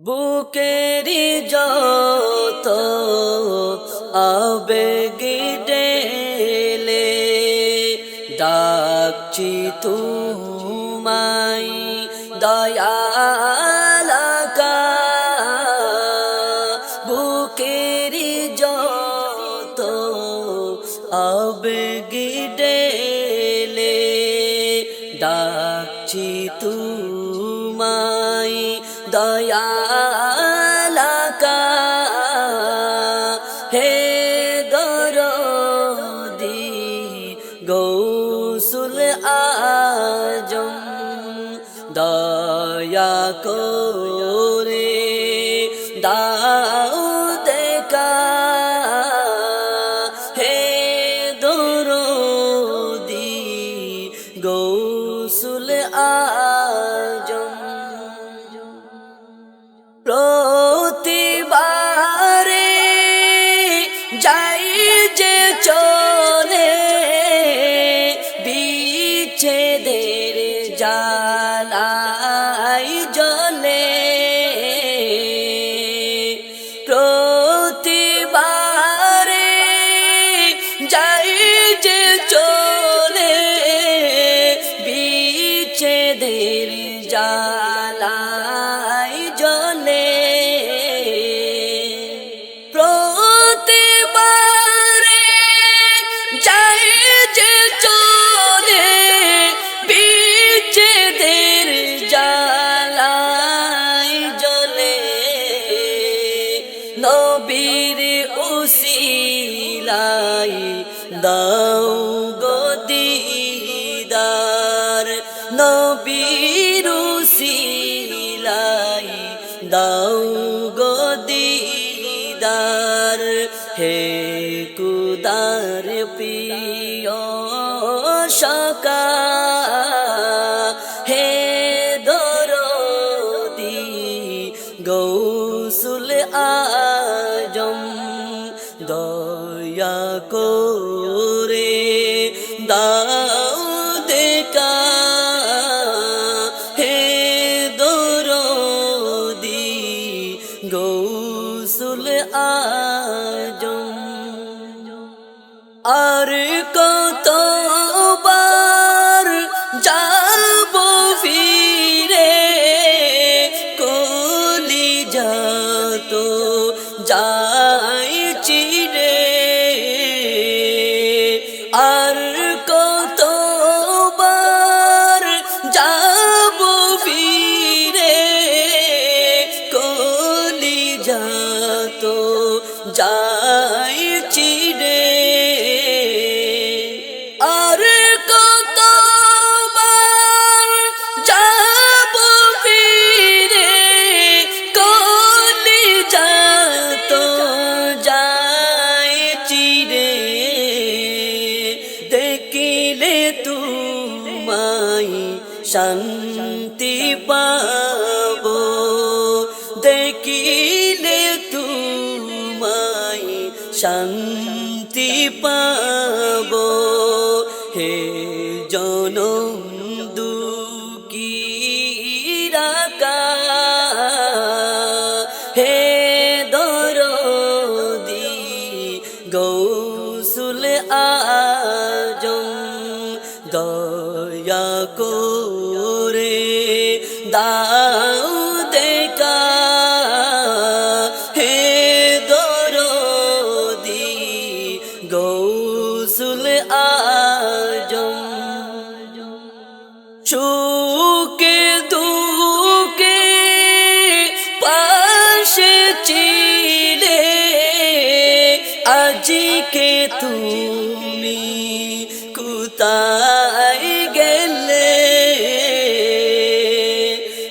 বুকেরি যত আবেগ ঢেলে ডাকছি তোমায় দয়াল আকা। বুকেরি যত আবেগ ঢেলে ডাকছি তোমায় দয়াল আকা। হে দরদি গৌসুল আজম দয়া করে দাও দেখা। হে দরদি গৌসুল আজম প্রতিবারে যাই যে চলে বিচ্ছেদের জ্বালাই জ্বলে। প্রতিবারে যাই যে চলে বিচ্ছেদের জ্বালাই জ্বলে। প্রতিবারে যাই যে চলে বিচ্ছেদের জ্বালাই জ্বলে। নবীর উসিলাই দাও গো দিদার। নবীর উসিলাই দাও গো দিদার। হে কুদার প্রিয় সকা হে দরদি গৌসুল আজম দয়া করে দাও দেখা। হে দরদি গৌসুল আজম আর কতবার যাব ফিরে কলিজা তো যাই চিরে। আর কতবার যাব ফিরে কলিজা তো যাই চিরে। আর কতবার যাব ফিরে কলিজা তো যাই চিরে। দেখিলে তোমায় শান্তি পাবো দেখিলে তোমায় শান্তি পাবো। হে জনম দুঃখীর আকা হে দরদি গৌসুল আজম দয়া করে দাও দেখা। হে দরদি গৌসুল আজম সুখে দুঃখে পাশে ছিলে আজকে তুমি কোথায় গেলে।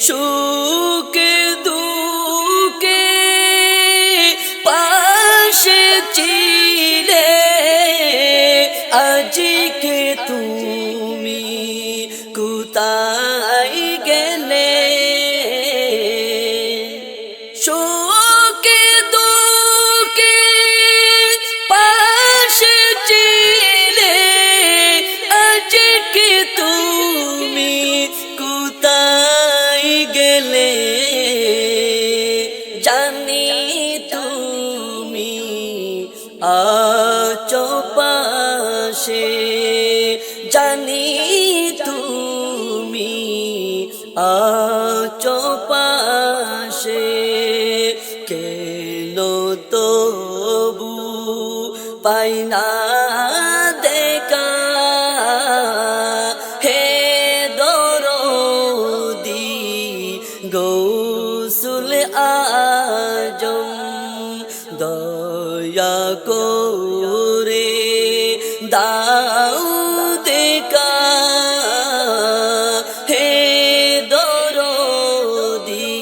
সুখে দুঃখে পাশে ছিলে আজকে তুমি কোথায় গেলে। সুখে দুঃখে পাশে ছিলে আজকে তুমি কোথায় গেলে। পাশে কেন তবু পাই না দেখা হে দরদি গৌসুল আজম দয়া করে দাও দেখা হে দরদি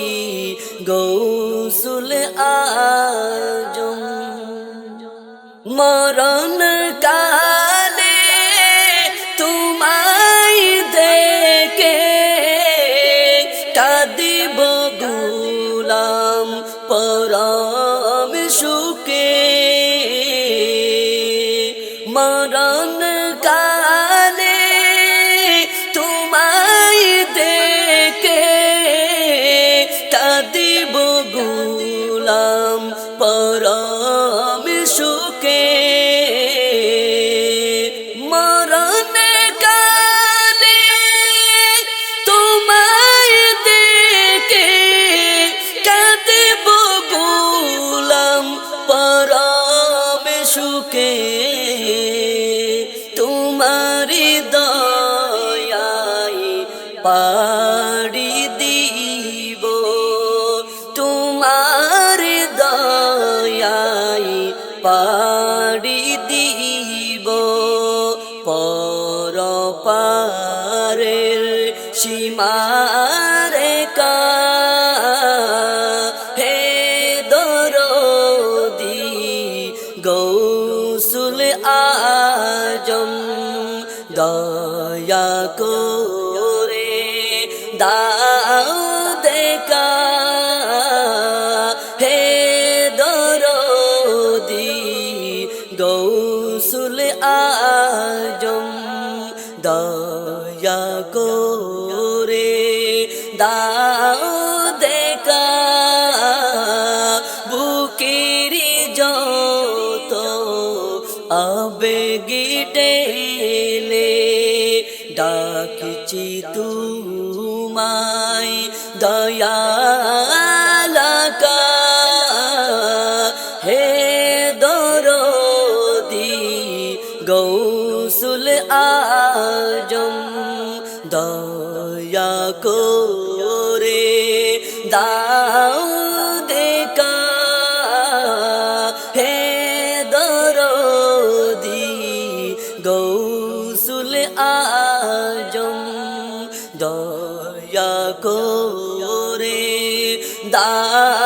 গৌসুল আজম মরণ কালে তোমায় দেখে কাঁদিব গোলাম পরম সুখে মরণ কালে তোমায় দেখে কাঁদিব গোলাম পরম সুখে মরণ কালে তোমায় দেখে কাঁদিব গোলাম পরম সুখে তোমারি দয়ায় পাড়ি দিব তোমার দয়ায় পাড়ি দিব পর পারের সীমারেখা হে দরদি গৌসুল আজম দয়া করে দাও দেখা হে দরদি গৌসুল আজম দয়া করে দাও দেখা বুকেরি যত আবেগি টেলে ডাকছি তোমায় দয়ালাকা হে দরদি গৌসুল আজম দয়া করে দাও দেখা হে দরদি গৌসুল আজম দয়া করে দাও